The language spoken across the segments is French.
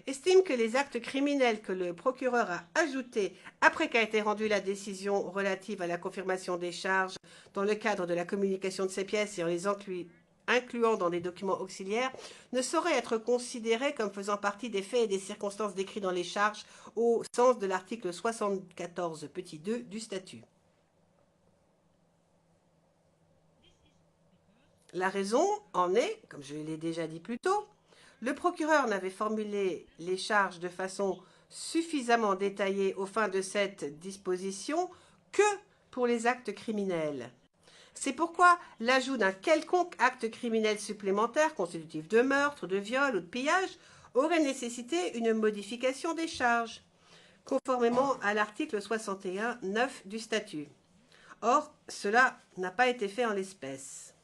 estime que les actes criminels que le procureur a ajoutés après qu'a été rendue la décision relative à la confirmation des charges dans le cadre de la communication de ces pièces et en les incluant dans des documents auxiliaires, ne saurait être considérés comme faisant partie des faits et des circonstances décrits dans les charges au sens de l'article 74 petit 2 du statut. La raison en est, comme je l'ai déjà dit plus tôt, le procureur n'avait formulé les charges de façon suffisamment détaillée aux fins de cette disposition que pour les actes criminels. C'est pourquoi l'ajout d'un quelconque acte criminel supplémentaire constitutif de meurtre, de viol ou de pillage aurait nécessité une modification des charges, conformément à l'article 61.9 du statut. Or, cela n'a pas été fait en l'espèce.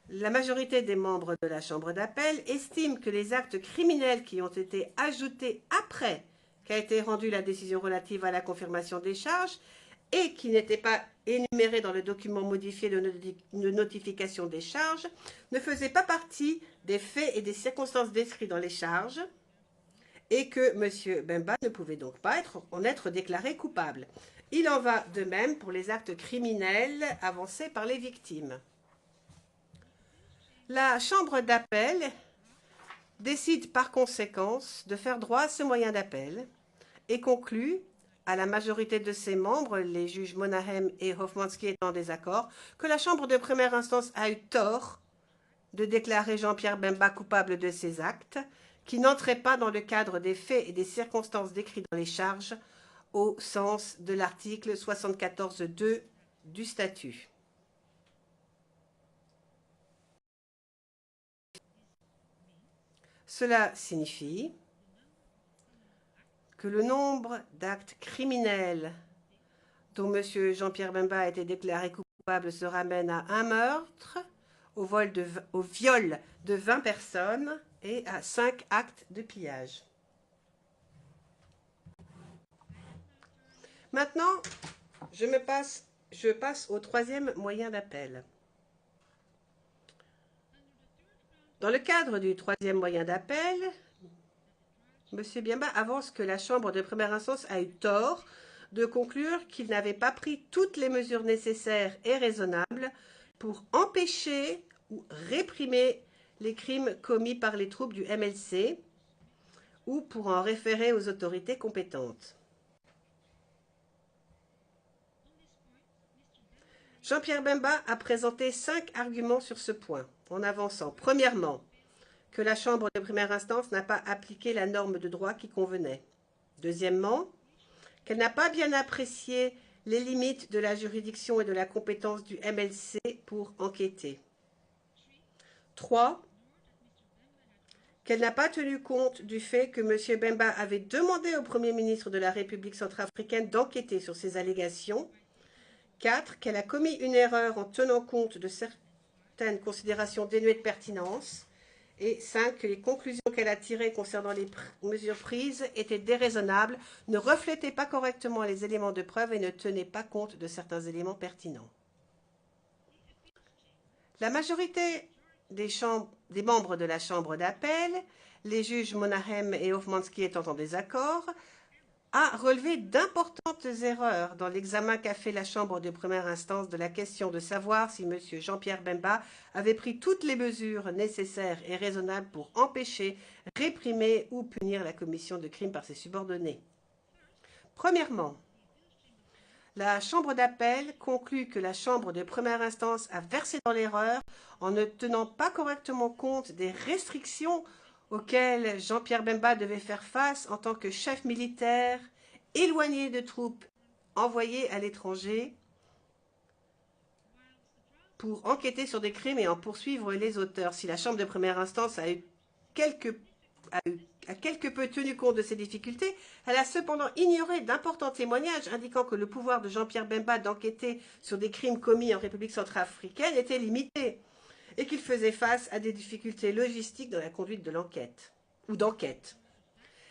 La majorité des membres de la Chambre d'appel estime que les actes criminels qui ont été ajoutés après qu'a été rendue la décision relative à la confirmation des charges et qui n'étaient pas énumérés dans le document modifié de notification des charges ne faisaient pas partie des faits et des circonstances décrits dans les charges et que M. Bemba ne pouvait donc pas en être déclaré coupable. Il en va de même pour les actes criminels avancés par les victimes. La Chambre d'appel décide par conséquence de faire droit à ce moyen d'appel et conclut, à la majorité de ses membres, les juges Monahem et Hofmannsky étant en désaccord, que la Chambre de première instance a eu tort de déclarer Jean-Pierre Bemba coupable de ces actes, qui n'entraient pas dans le cadre des faits et des circonstances décrits dans les charges, au sens de l'article 74.2 du statut. Cela signifie que le nombre d'actes criminels dont M. Jean-Pierre Bemba a été déclaré coupable se ramène à un meurtre, au viol de 20 personnes et à 5 actes de pillage. Maintenant, je passe au troisième moyen d'appel. Dans le cadre du troisième moyen d'appel, M. Bemba avance que la Chambre de première instance a eu tort de conclure qu'il n'avait pas pris toutes les mesures nécessaires et raisonnables pour empêcher ou réprimer les crimes commis par les troupes du MLC ou pour en référer aux autorités compétentes. Jean-Pierre Bemba a présenté 5 arguments sur ce point, en avançant, premièrement, que la Chambre de première instance n'a pas appliqué la norme de droit qui convenait. Deuxièmement, qu'elle n'a pas bien apprécié les limites de la juridiction et de la compétence du MLC pour enquêter. 3. Qu'elle n'a pas tenu compte du fait que M. Bemba avait demandé au Premier ministre de la République centrafricaine d'enquêter sur ces allégations. 4. Qu'elle a commis une erreur en tenant compte de certaines considérations dénuées de pertinence. Et 5. Que les conclusions qu'elle a tirées concernant les mesures prises étaient déraisonnables, ne reflétaient pas correctement les éléments de preuve et ne tenaient pas compte de certains éléments pertinents. La majorité des membres de la Chambre d'appel, les juges Monahem et Hofmannsky étant en désaccord, a relevé d'importantes erreurs dans l'examen qu'a fait la Chambre de première instance de la question de savoir si M. Jean-Pierre Bemba avait pris toutes les mesures nécessaires et raisonnables pour empêcher, réprimer ou punir la commission de crimes par ses subordonnés. Premièrement, la Chambre d'appel conclut que la Chambre de première instance a versé dans l'erreur en ne tenant pas correctement compte des restrictions auxquelles Jean-Pierre Bemba devait faire face en tant que chef militaire éloigné de troupes envoyées à l'étranger pour enquêter sur des crimes et en poursuivre les auteurs. Si la Chambre de première instance a quelque peu tenu compte de ces difficultés, elle a cependant ignoré d'importants témoignages indiquant que le pouvoir de Jean-Pierre Bemba d'enquêter sur des crimes commis en République centrafricaine était limité et qu'il faisait face à des difficultés logistiques dans la conduite de l'enquête ou d'enquête.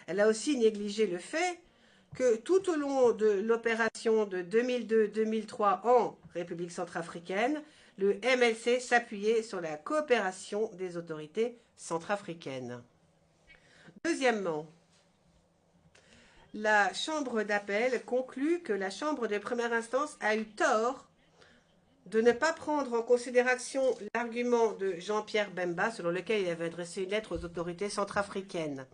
Elle a aussi négligé le fait que tout au long de l'opération de 2002-2003 en République centrafricaine, le MLC s'appuyait sur la coopération des autorités centrafricaine. Deuxièmement, la Chambre d'appel conclut que la Chambre de première instance a eu tort de ne pas prendre en considération l'argument de Jean-Pierre Bemba selon lequel il avait adressé une lettre aux autorités centrafricaines.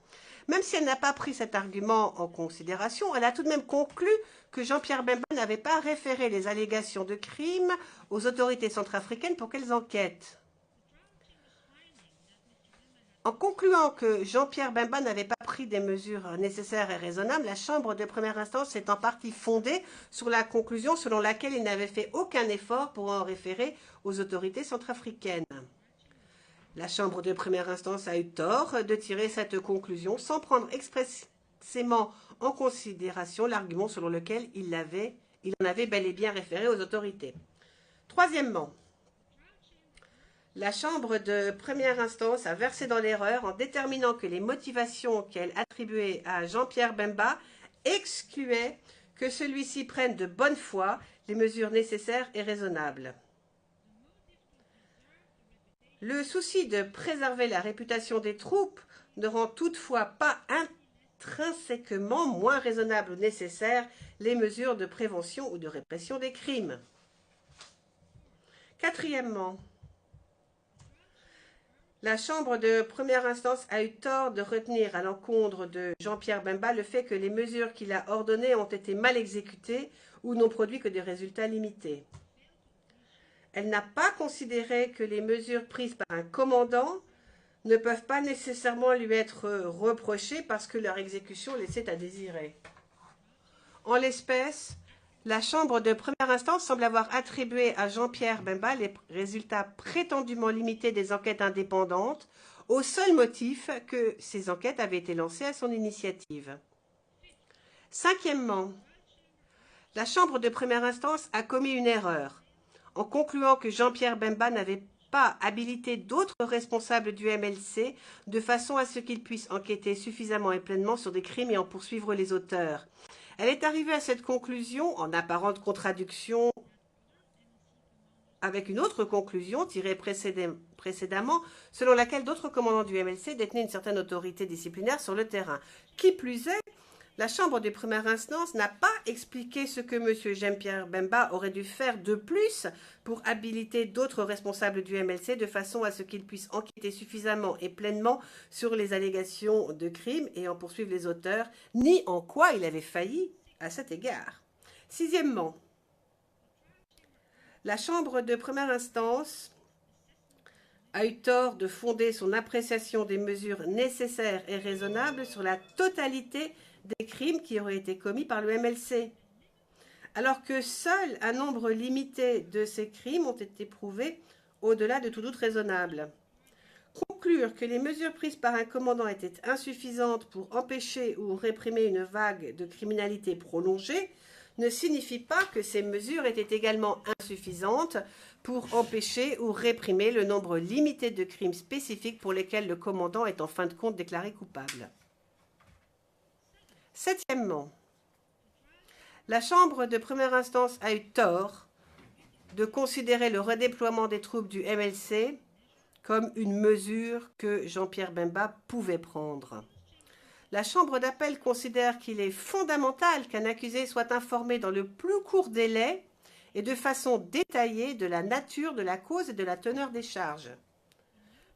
Même si elle n'a pas pris cet argument en considération, elle a tout de même conclu que Jean-Pierre Bemba n'avait pas référé les allégations de crime aux autorités centrafricaines pour qu'elles enquêtent. En concluant que Jean-Pierre Bemba n'avait pas pris des mesures nécessaires et raisonnables, la Chambre de première instance s'est en partie fondée sur la conclusion selon laquelle il n'avait fait aucun effort pour en référer aux autorités centrafricaines. La Chambre de première instance a eu tort de tirer cette conclusion sans prendre expressément en considération l'argument selon lequel il en avait bel et bien référé aux autorités. Troisièmement, la Chambre de première instance a versé dans l'erreur en déterminant que les motivations qu'elle attribuait à Jean-Pierre Bemba excluaient que celui-ci prenne de bonne foi les mesures nécessaires et raisonnables. Le souci de préserver la réputation des troupes ne rend toutefois pas intrinsèquement moins raisonnables ou nécessaires les mesures de prévention ou de répression des crimes. Quatrièmement, la Chambre de première instance a eu tort de retenir à l'encontre de Jean-Pierre Bemba le fait que les mesures qu'il a ordonnées ont été mal exécutées ou n'ont produit que des résultats limités. Elle n'a pas considéré que les mesures prises par un commandant ne peuvent pas nécessairement lui être reprochées parce que leur exécution laissait à désirer. En l'espèce, la Chambre de première instance semble avoir attribué à Jean-Pierre Bemba les résultats prétendument limités des enquêtes indépendantes au seul motif que ces enquêtes avaient été lancées à son initiative. Cinquièmement, la Chambre de première instance a commis une erreur en concluant que Jean-Pierre Bemba n'avait pas habilité d'autres responsables du MLC de façon à ce qu'ils puissent enquêter suffisamment et pleinement sur des crimes et en poursuivre les auteurs. Elle est arrivée à cette conclusion en apparente contradiction avec une autre conclusion tirée précédemment, selon laquelle d'autres commandants du MLC détenaient une certaine autorité disciplinaire sur le terrain. Qui plus est, la Chambre de première instance n'a pas expliqué ce que M. Jean-Pierre Bemba aurait dû faire de plus pour habiliter d'autres responsables du MLC de façon à ce qu'ils puissent enquêter suffisamment et pleinement sur les allégations de crimes et en poursuivre les auteurs, ni en quoi il avait failli à cet égard. Sixièmement, la Chambre de première instance a eu tort de fonder son appréciation des mesures nécessaires et raisonnables sur la totalité des crimes qui auraient été commis par le MLC, alors que seul un nombre limité de ces crimes ont été prouvés au-delà de tout doute raisonnable. Conclure que les mesures prises par un commandant étaient insuffisantes pour empêcher ou réprimer une vague de criminalité prolongée ne signifie pas que ces mesures étaient également insuffisantes pour empêcher ou réprimer le nombre limité de crimes spécifiques pour lesquels le commandant est en fin de compte déclaré coupable. Septièmement, la Chambre de première instance a eu tort de considérer le redéploiement des troupes du MLC comme une mesure que Jean-Pierre Bemba pouvait prendre. La Chambre d'appel considère qu'il est fondamental qu'un accusé soit informé dans le plus court délai et de façon détaillée de la nature de la cause et de la teneur des charges.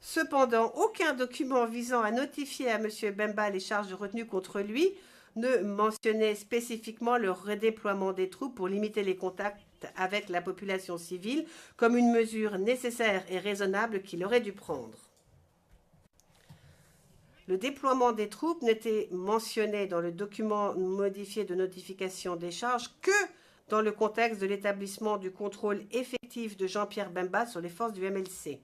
Cependant, aucun document visant à notifier à M. Bemba les charges retenues contre lui ne mentionnait spécifiquement le redéploiement des troupes pour limiter les contacts avec la population civile comme une mesure nécessaire et raisonnable qu'il aurait dû prendre. Le déploiement des troupes n'était mentionné dans le document modifié de notification des charges que dans le contexte de l'établissement du contrôle effectif de Jean-Pierre Bemba sur les forces du MLC.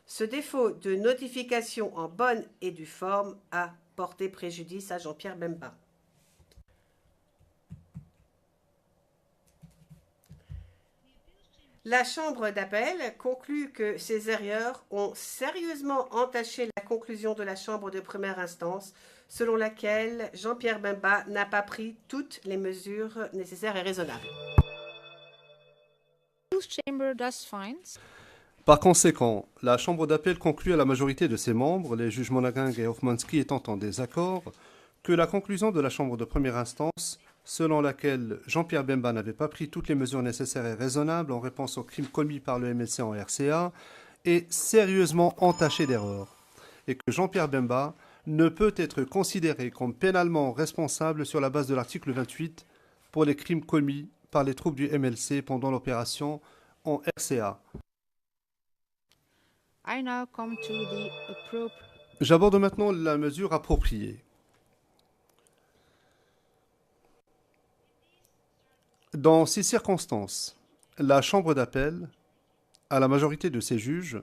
Ce défaut de notification en bonne et due forme a porté préjudice à Jean-Pierre Bemba. La Chambre d'appel conclut que ces erreurs ont sérieusement entaché la conclusion de la Chambre de première instance, selon laquelle Jean-Pierre Bemba n'a pas pris toutes les mesures nécessaires et raisonnables. Par conséquent, la Chambre d'appel conclut à la majorité de ses membres, les juges Monaghan et Hoffmanski étant en désaccord, que la conclusion de la Chambre de première instance, selon laquelle Jean-Pierre Bemba n'avait pas pris toutes les mesures nécessaires et raisonnables en réponse aux crimes commis par le MLC en RCA, est sérieusement entachée d'erreurs, et que Jean-Pierre Bemba ne peut être considéré comme pénalement responsable sur la base de l'article 28 pour les crimes commis par les troupes du MLC pendant l'opération en RCA. J'aborde maintenant la mesure appropriée. Dans ces circonstances, la Chambre d'appel, à la majorité de ses juges,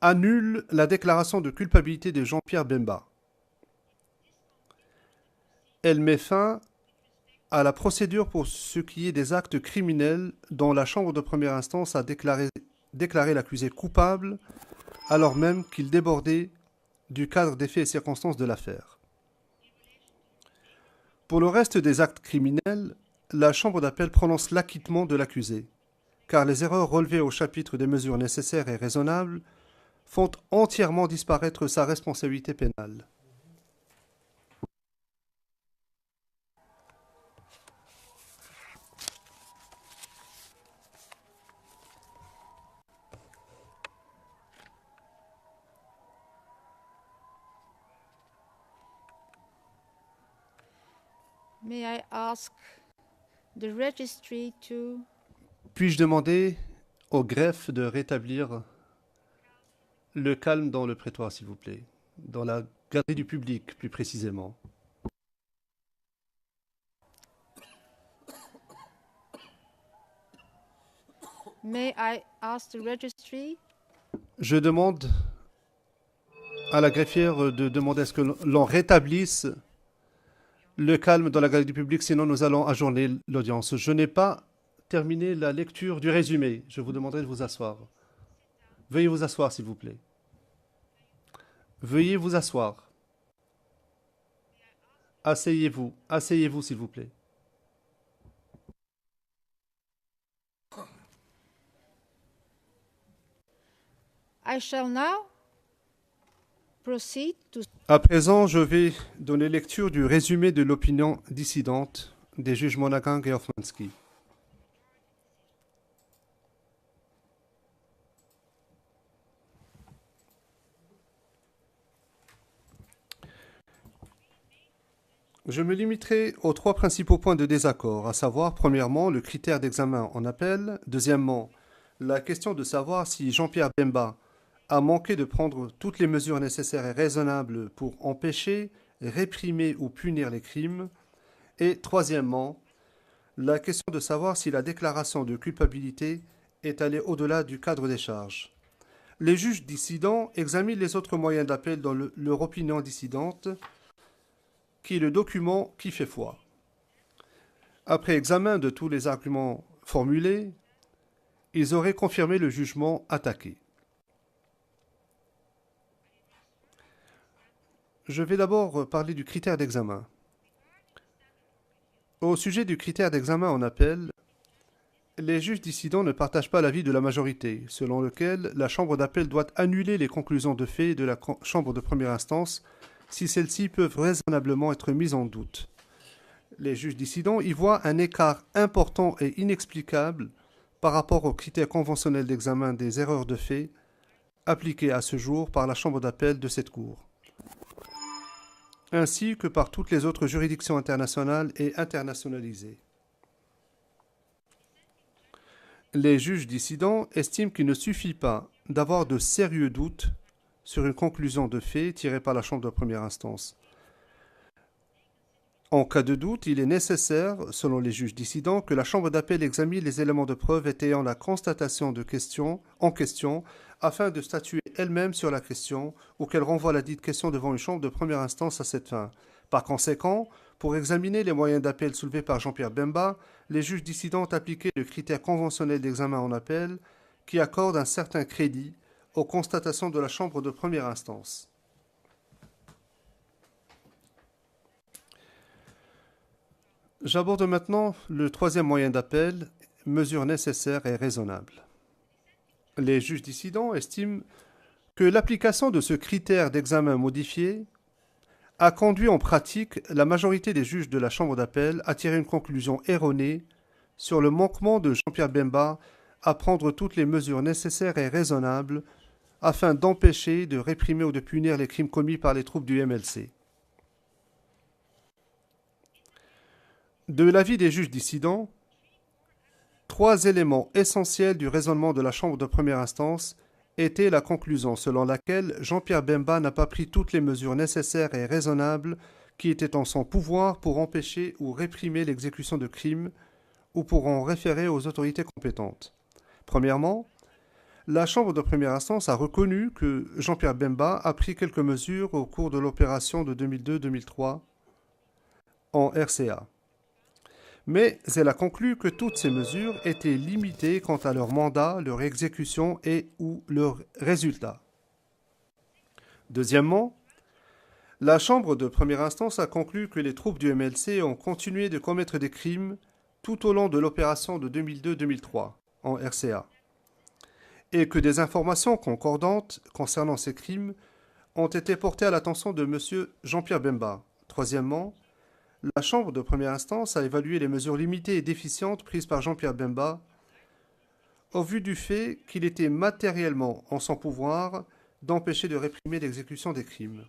annule la déclaration de culpabilité de Jean-Pierre Bemba. Elle met fin à la procédure pour ce qui est des actes criminels dont la Chambre de première instance a déclaré l'accusé coupable alors même qu'il débordait du cadre des faits et circonstances de l'affaire. Pour le reste des actes criminels, la Chambre d'appel prononce l'acquittement de l'accusé, car les erreurs relevées au chapitre des mesures nécessaires et raisonnables font entièrement disparaître sa responsabilité pénale. May I ask the registry to... Puis-je demander au greffe de rétablir le calme dans le prétoire, s'il vous plaît, dans la galerie du public, plus précisément. May I ask the registry? Je demande à la greffière de demander à ce que l'on rétablisse le calme dans la galerie du public, sinon nous allons ajourner l'audience. Je n'ai pas terminé la lecture du résumé. Je vous demanderai de vous asseoir. Veuillez vous asseoir, s'il vous plaît. Veuillez vous asseoir. Asseyez-vous. Asseyez-vous, s'il vous plaît. I shall now proceed to... À présent, je vais donner lecture du résumé de l'opinion dissidente des juges Monaghan et Hoffmanski. Je me limiterai aux trois principaux points de désaccord, à savoir, premièrement, le critère d'examen en appel, deuxièmement, la question de savoir si Jean-Pierre Bemba a manqué de prendre toutes les mesures nécessaires et raisonnables pour empêcher, réprimer ou punir les crimes, et troisièmement, la question de savoir si la déclaration de culpabilité est allée au-delà du cadre des charges. Les juges dissidents examinent les autres moyens d'appel dans leur opinion dissidente, qui est le document qui fait foi. Après examen de tous les arguments formulés, ils auraient confirmé le jugement attaqué. Je vais d'abord parler du critère d'examen. Au sujet du critère d'examen en appel, les juges dissidents ne partagent pas l'avis de la majorité, selon lequel la Chambre d'appel doit annuler les conclusions de fait de la Chambre de première instance si celles-ci peuvent raisonnablement être mises en doute. Les juges dissidents y voient un écart important et inexplicable par rapport aux critères conventionnels d'examen des erreurs de fait appliqués à ce jour par la Chambre d'appel de cette Cour, ainsi que par toutes les autres juridictions internationales et internationalisées. Les juges dissidents estiment qu'il ne suffit pas d'avoir de sérieux doutes sur une conclusion de fait tirée par la Chambre de première instance. En cas de doute, il est nécessaire, selon les juges dissidents, que la Chambre d'appel examine les éléments de preuve étayant la constatation en question afin de statuer elle-même sur la question ou qu'elle renvoie la dite question devant une Chambre de première instance à cette fin. Par conséquent, pour examiner les moyens d'appel soulevés par Jean-Pierre Bemba, les juges dissidents ont appliqué le critère conventionnel d'examen en appel qui accorde un certain crédit aux constatations de la Chambre de première instance. J'aborde maintenant le troisième moyen d'appel, mesures nécessaires et raisonnables. Les juges dissidents estiment que l'application de ce critère d'examen modifié a conduit en pratique la majorité des juges de la Chambre d'appel à tirer une conclusion erronée sur le manquement de Jean-Pierre Bemba à prendre toutes les mesures nécessaires et raisonnables afin d'empêcher, de réprimer ou de punir les crimes commis par les troupes du MLC. De l'avis des juges dissidents, 3 éléments essentiels du raisonnement de la Chambre de première instance étaient la conclusion selon laquelle Jean-Pierre Bemba n'a pas pris toutes les mesures nécessaires et raisonnables qui étaient en son pouvoir pour empêcher ou réprimer l'exécution de crimes ou pour en référer aux autorités compétentes. Premièrement, la Chambre de première instance a reconnu que Jean-Pierre Bemba a pris quelques mesures au cours de l'opération de 2002-2003 en RCA. Mais elle a conclu que toutes ces mesures étaient limitées quant à leur mandat, leur exécution et ou leurs résultats. Deuxièmement, la Chambre de première instance a conclu que les troupes du MLC ont continué de commettre des crimes tout au long de l'opération de 2002-2003 en RCA, et que des informations concordantes concernant ces crimes ont été portées à l'attention de M. Jean-Pierre Bemba. Troisièmement, la Chambre de première instance a évalué les mesures limitées et déficientes prises par Jean-Pierre Bemba au vu du fait qu'il était matériellement en son pouvoir d'empêcher de réprimer l'exécution des crimes.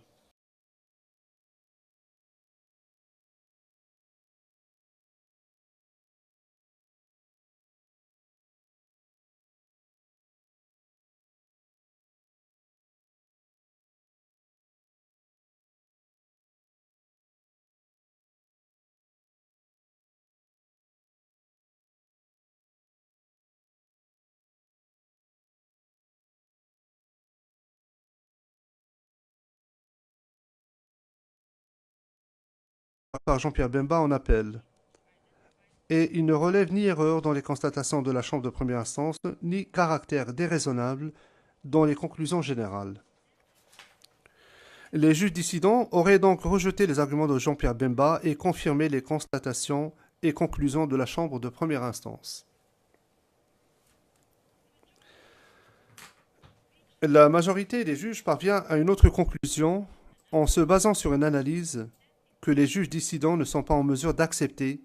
Par Jean-Pierre Bemba en appel. Et il ne relève ni erreur dans les constatations de la Chambre de première instance, ni caractère déraisonnable dans les conclusions générales. Les juges dissidents auraient donc rejeté les arguments de Jean-Pierre Bemba et confirmé les constatations et conclusions de la Chambre de première instance. La majorité des juges parvient à une autre conclusion en se basant sur une analyse que les juges dissidents ne sont pas en mesure d'accepter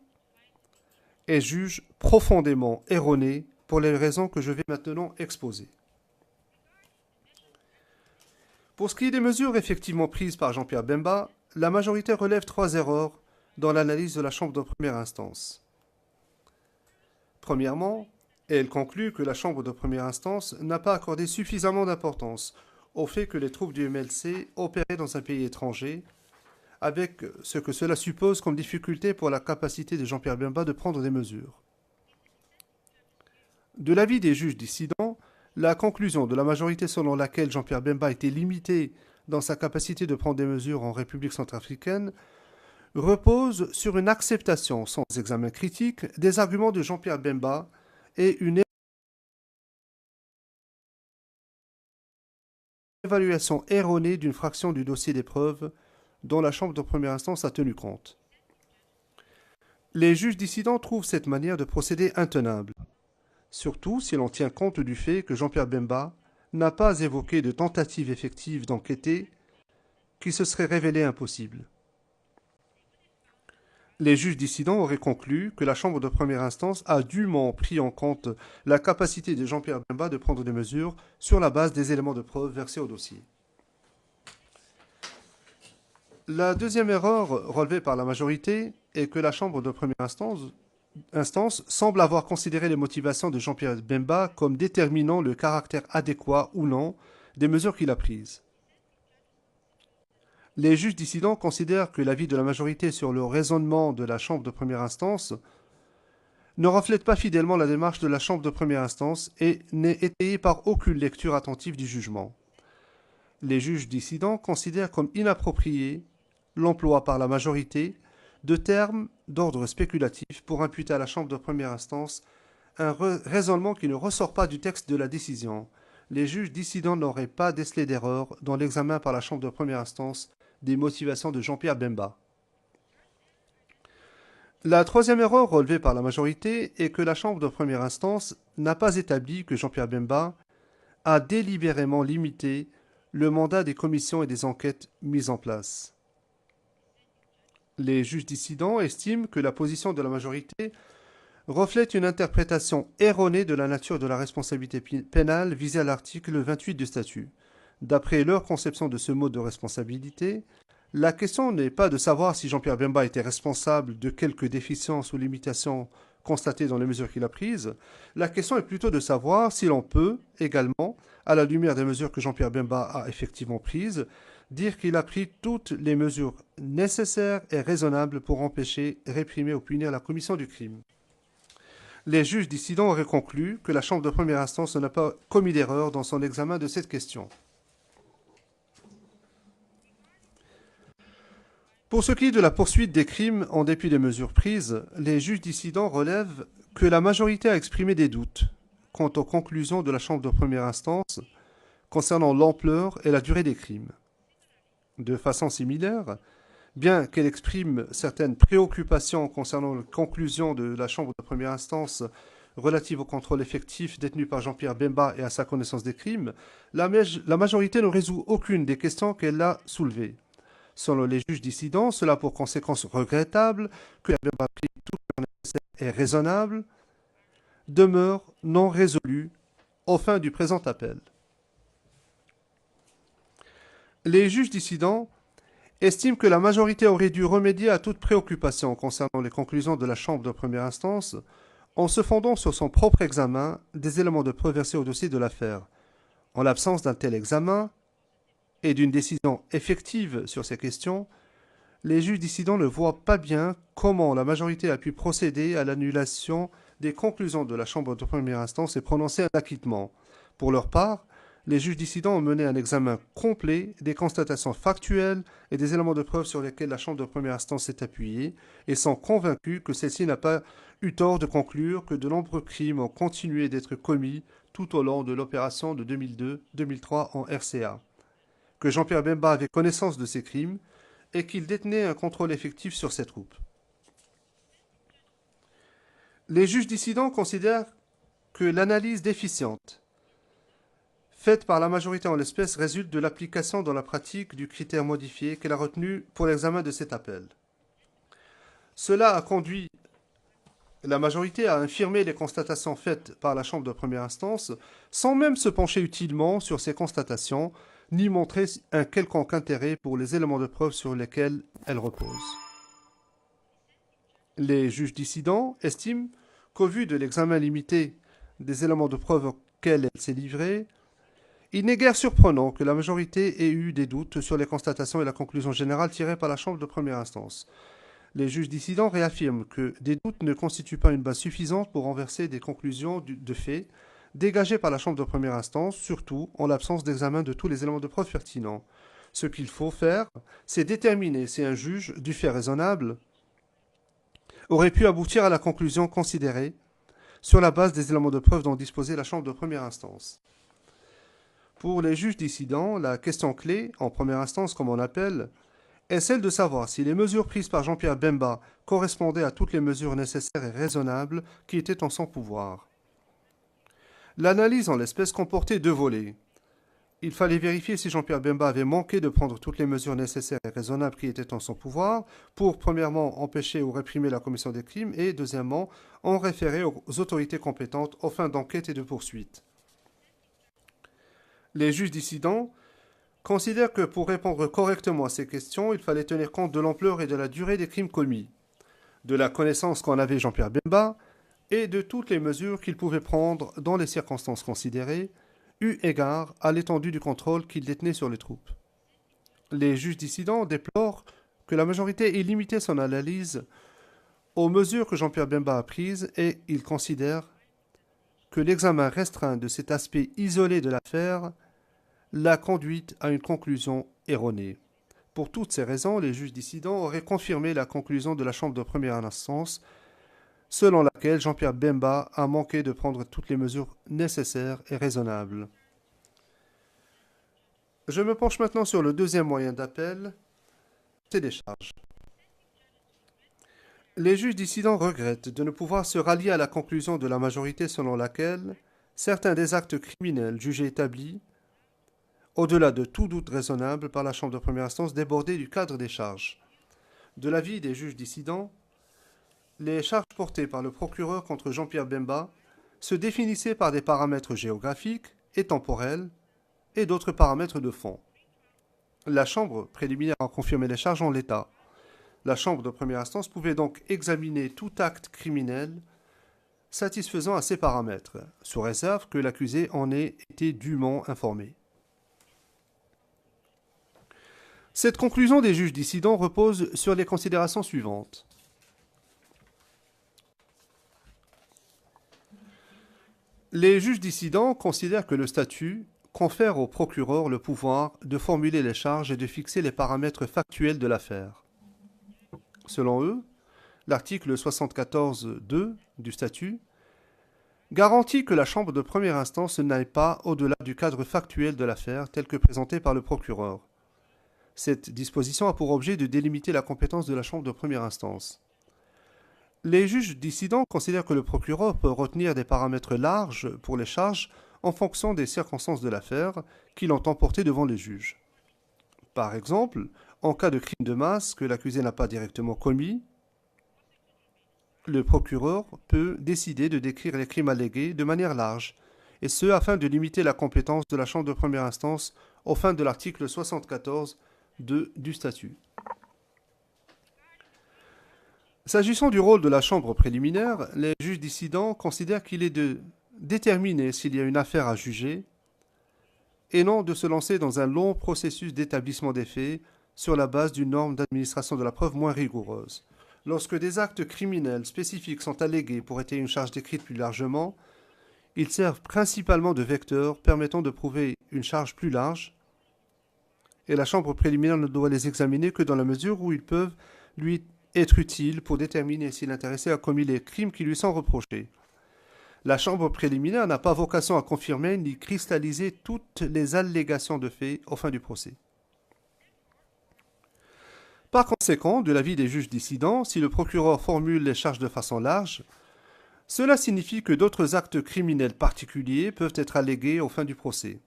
et jugent profondément erronée pour les raisons que je vais maintenant exposer. Pour ce qui est des mesures effectivement prises par Jean-Pierre Bemba, la majorité relève 3 erreurs dans l'analyse de la Chambre de première instance. Premièrement, elle conclut que la Chambre de première instance n'a pas accordé suffisamment d'importance au fait que les troupes du MLC opéraient dans un pays étranger, avec ce que cela suppose comme difficulté pour la capacité de Jean-Pierre Bemba de prendre des mesures. De l'avis des juges dissidents, la conclusion de la majorité selon laquelle Jean-Pierre Bemba était limité dans sa capacité de prendre des mesures en République centrafricaine repose sur une acceptation sans examen critique des arguments de Jean-Pierre Bemba et une évaluation erronée d'une fraction du dossier des preuves dont la Chambre de première instance a tenu compte. Les juges dissidents trouvent cette manière de procéder intenable, surtout si l'on tient compte du fait que Jean-Pierre Bemba n'a pas évoqué de tentative effective d'enquêter qui se serait révélée impossible. Les juges dissidents auraient conclu que la Chambre de première instance a dûment pris en compte la capacité de Jean-Pierre Bemba de prendre des mesures sur la base des éléments de preuve versés au dossier. La deuxième erreur relevée par la majorité est que la Chambre de première instance semble avoir considéré les motivations de Jean-Pierre Bemba comme déterminant le caractère adéquat ou non des mesures qu'il a prises. Les juges dissidents considèrent que l'avis de la majorité sur le raisonnement de la Chambre de première instance ne reflète pas fidèlement la démarche de la Chambre de première instance et n'est étayé par aucune lecture attentive du jugement. Les juges dissidents considèrent comme inapproprié l'emploi par la majorité de termes d'ordre spéculatif pour imputer à la Chambre de première instance un raisonnement qui ne ressort pas du texte de la décision. Les juges dissidents n'auraient pas décelé d'erreur dans l'examen par la Chambre de première instance des motivations de Jean-Pierre Bemba. La troisième erreur relevée par la majorité est que la Chambre de première instance n'a pas établi que Jean-Pierre Bemba a délibérément limité le mandat des commissions et des enquêtes mises en place. Les juges dissidents estiment que la position de la majorité reflète une interprétation erronée de la nature de la responsabilité pénale visée à l'article 28 du statut. D'après leur conception de ce mode de responsabilité, la question n'est pas de savoir si Jean-Pierre Bemba était responsable de quelques déficiences ou limitations constatées dans les mesures qu'il a prises. La question est plutôt de savoir si l'on peut également, à la lumière des mesures que Jean-Pierre Bemba a effectivement prises, dire qu'il a pris toutes les mesures nécessaires et raisonnables pour empêcher, réprimer ou punir la commission du crime. Les juges dissidents auraient conclu que la Chambre de première instance n'a pas commis d'erreur dans son examen de cette question. Pour ce qui est de la poursuite des crimes en dépit des mesures prises, les juges dissidents relèvent que la majorité a exprimé des doutes quant aux conclusions de la Chambre de première instance concernant l'ampleur et la durée des crimes. De façon similaire, bien qu'elle exprime certaines préoccupations concernant les conclusions de la Chambre de première instance relatives au contrôle effectif détenu par Jean-Pierre Bemba et à sa connaissance des crimes, la majorité ne résout aucune des questions qu'elle a soulevées. Selon les juges dissidents, cela a pour conséquence regrettable que la Bemba pris toutes les mesures nécessaires et raisonnables demeure non résolue aux fins du présent appel. Les juges dissidents estiment que la majorité aurait dû remédier à toute préoccupation concernant les conclusions de la Chambre de première instance en se fondant sur son propre examen des éléments de preuve versés au dossier de l'affaire. En l'absence d'un tel examen et d'une décision effective sur ces questions, les juges dissidents ne voient pas bien comment la majorité a pu procéder à l'annulation des conclusions de la Chambre de première instance et prononcer un acquittement. Pour leur part, les juges dissidents ont mené un examen complet des constatations factuelles et des éléments de preuve sur lesquels la Chambre de première instance s'est appuyée et sont convaincus que celle-ci n'a pas eu tort de conclure que de nombreux crimes ont continué d'être commis tout au long de l'opération de 2002-2003 en RCA, que Jean-Pierre Bemba avait connaissance de ces crimes et qu'il détenait un contrôle effectif sur ces troupes. Les juges dissidents considèrent que l'analyse déficiente faite par la majorité en l'espèce résulte de l'application dans la pratique du critère modifié qu'elle a retenu pour l'examen de cet appel. Cela a conduit la majorité à infirmer les constatations faites par la Chambre de première instance sans même se pencher utilement sur ces constatations ni montrer un quelconque intérêt pour les éléments de preuve sur lesquels elles reposent. Les juges dissidents estiment qu'au vu de l'examen limité des éléments de preuve auxquels elle s'est livrée, il n'est guère surprenant que la majorité ait eu des doutes sur les constatations et la conclusion générale tirées par la Chambre de première instance. Les juges dissidents réaffirment que des doutes ne constituent pas une base suffisante pour renverser des conclusions de fait dégagées par la Chambre de première instance, surtout en l'absence d'examen de tous les éléments de preuve pertinents. Ce qu'il faut faire, c'est déterminer si un juge, du fait raisonnable, aurait pu aboutir à la conclusion considérée sur la base des éléments de preuve dont disposait la Chambre de première instance. Pour les juges dissidents, la question clé, en première instance comme on appelle, est celle de savoir si les mesures prises par Jean-Pierre Bemba correspondaient à toutes les mesures nécessaires et raisonnables qui étaient en son pouvoir. L'analyse en l'espèce comportait deux volets. Il fallait vérifier si Jean-Pierre Bemba avait manqué de prendre toutes les mesures nécessaires et raisonnables qui étaient en son pouvoir pour, premièrement, empêcher ou réprimer la commission des crimes et, deuxièmement, en référer aux autorités compétentes aux fins d'enquête et de poursuite. Les juges dissidents considèrent que pour répondre correctement à ces questions, il fallait tenir compte de l'ampleur et de la durée des crimes commis, de la connaissance qu'en avait Jean-Pierre Bemba et de toutes les mesures qu'il pouvait prendre dans les circonstances considérées, eu égard à l'étendue du contrôle qu'il détenait sur les troupes. Les juges dissidents déplorent que la majorité ait limité son analyse aux mesures que Jean-Pierre Bemba a prises et ils considèrent que l'examen restreint de cet aspect isolé de l'affaire l'a conduite à une conclusion erronée. Pour toutes ces raisons, les juges dissidents auraient confirmé la conclusion de la Chambre de première instance, selon laquelle Jean-Pierre Bemba a manqué de prendre toutes les mesures nécessaires et raisonnables. Je me penche maintenant sur le deuxième moyen d'appel, c'est des charges. Les juges dissidents regrettent de ne pouvoir se rallier à la conclusion de la majorité selon laquelle, certains des actes criminels jugés établis, au-delà de tout doute raisonnable par la Chambre de première instance, débordaient du cadre des charges. De l'avis des juges dissidents, les charges portées par le procureur contre Jean-Pierre Bemba se définissaient par des paramètres géographiques et temporels et d'autres paramètres de fond. La Chambre préliminaire a confirmé les charges en l'état. La Chambre de première instance pouvait donc examiner tout acte criminel satisfaisant à ces paramètres, sous réserve que l'accusé en ait été dûment informé. Cette conclusion des juges dissidents repose sur les considérations suivantes. Les juges dissidents considèrent que le statut confère au procureur le pouvoir de formuler les charges et de fixer les paramètres factuels de l'affaire. Selon eux, l'article 74.2 du statut garantit que la Chambre de première instance n'aille pas au-delà du cadre factuel de l'affaire tel que présenté par le procureur. Cette disposition a pour objet de délimiter la compétence de la Chambre de première instance. Les juges dissidents considèrent que le procureur peut retenir des paramètres larges pour les charges en fonction des circonstances de l'affaire qu'il entend porter devant les juges. Par exemple, en cas de crime de masse que l'accusé n'a pas directement commis, le procureur peut décider de décrire les crimes allégués de manière large, et ce afin de limiter la compétence de la Chambre de première instance aux fins de l'article 74.2 du statut. S'agissant du rôle de la Chambre préliminaire, les juges dissidents considèrent qu'il est de déterminer s'il y a une affaire à juger et non de se lancer dans un long processus d'établissement des faits sur la base d'une norme d'administration de la preuve moins rigoureuse. Lorsque des actes criminels spécifiques sont allégués pour étayer une charge décrite plus largement, ils servent principalement de vecteurs permettant de prouver une charge plus large, et la Chambre préliminaire ne doit les examiner que dans la mesure où ils peuvent lui être utiles pour déterminer si l'intéressé a commis les crimes qui lui sont reprochés. La Chambre préliminaire n'a pas vocation à confirmer ni cristalliser toutes les allégations de faits aux fins du procès. Par conséquent, de l'avis des juges dissidents, si le procureur formule les charges de façon large, cela signifie que d'autres actes criminels particuliers peuvent être allégués aux fins du procès,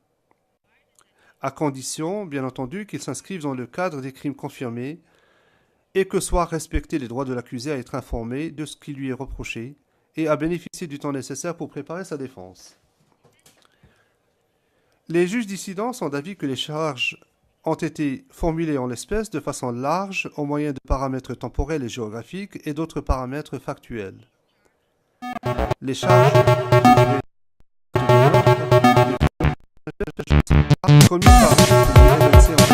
à condition, bien entendu, qu'ils s'inscrivent dans le cadre des crimes confirmés et que soient respectés les droits de l'accusé à être informé de ce qui lui est reproché et à bénéficier du temps nécessaire pour préparer sa défense. Les juges dissidents sont d'avis que les charges ont été formulées en l'espèce de façon large au moyen de paramètres temporels et géographiques et d'autres paramètres factuels. Les charges commises par le accès en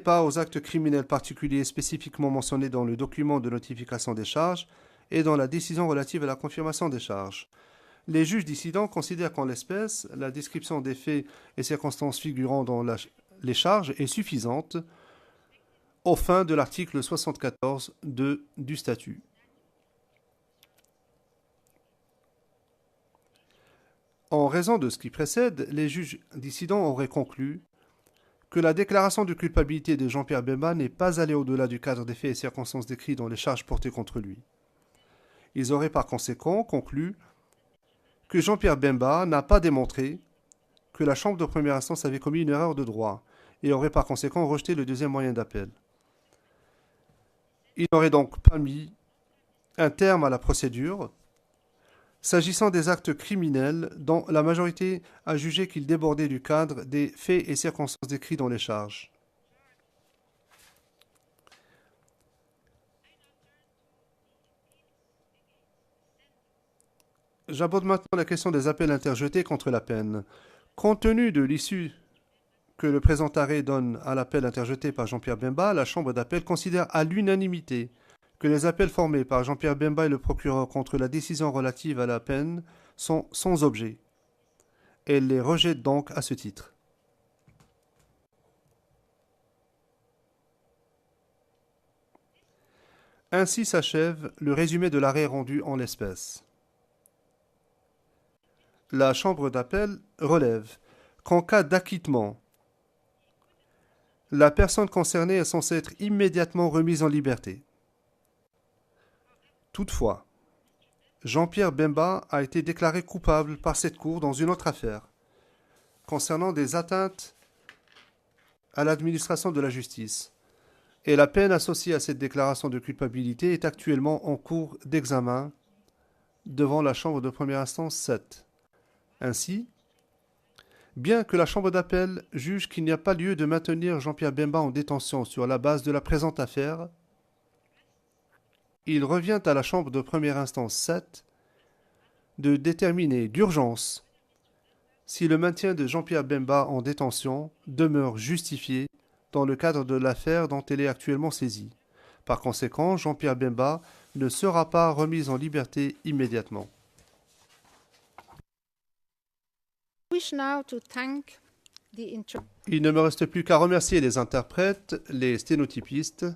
pas aux actes criminels particuliers spécifiquement mentionnés dans le document de notification des charges et dans la décision relative à la confirmation des charges. Les juges dissidents considèrent qu'en l'espèce, la description des faits et circonstances figurant dans les charges est suffisante aux fins de l'article 74.2 du statut. En raison de ce qui précède, les juges dissidents auraient conclu que la déclaration de culpabilité de Jean-Pierre Bemba n'est pas allée au-delà du cadre des faits et circonstances décrits dans les charges portées contre lui. Ils auraient par conséquent conclu que Jean-Pierre Bemba n'a pas démontré que la Chambre de première instance avait commis une erreur de droit et aurait par conséquent rejeté le deuxième moyen d'appel. Il n'aurait donc pas mis un terme à la procédure s'agissant des actes criminels dont la majorité a jugé qu'ils débordaient du cadre des faits et circonstances décrits dans les charges. J'aborde maintenant la question des appels interjetés contre la peine. Compte tenu de l'issue que le présent arrêt donne à l'appel interjeté par Jean-Pierre Bemba, la Chambre d'appel considère à l'unanimité que les appels formés par Jean-Pierre Bemba et le procureur contre la décision relative à la peine sont sans objet. Elle les rejette donc à ce titre. Ainsi s'achève le résumé de l'arrêt rendu en l'espèce. La Chambre d'appel relève qu'en cas d'acquittement, la personne concernée est censée être immédiatement remise en liberté. Toutefois, Jean-Pierre Bemba a été déclaré coupable par cette cour dans une autre affaire concernant des atteintes à l'administration de la justice. Et la peine associée à cette déclaration de culpabilité est actuellement en cours d'examen devant la Chambre de première instance 7. Ainsi, bien que la Chambre d'appel juge qu'il n'y a pas lieu de maintenir Jean-Pierre Bemba en détention sur la base de la présente affaire, il revient à la Chambre de première instance 7 de déterminer d'urgence si le maintien de Jean-Pierre Bemba en détention demeure justifié dans le cadre de l'affaire dont elle est actuellement saisie. Par conséquent, Jean-Pierre Bemba ne sera pas remis en liberté immédiatement. Wish now to thank the Il ne me reste plus qu'à remercier les interprètes, les sténotypistes,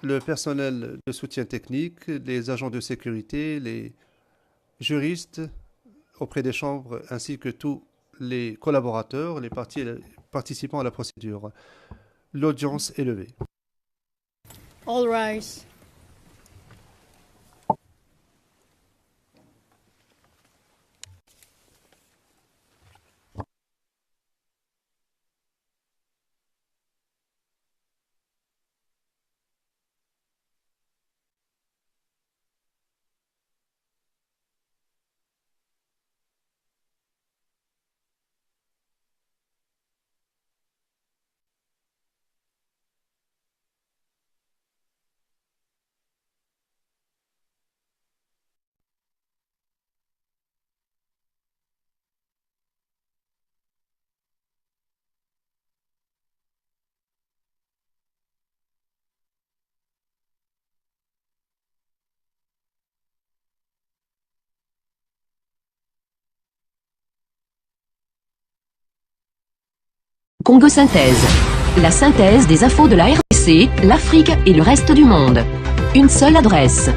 le personnel de soutien technique, les agents de sécurité, les juristes auprès des chambres, ainsi que tous les collaborateurs, les participants à la procédure. L'audience est levée. All rise. Congo Synthèse. La synthèse des infos de la RDC, l'Afrique et le reste du monde. Une seule adresse.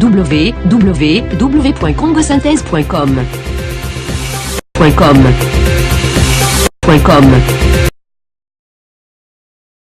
www.congosynthèse.com.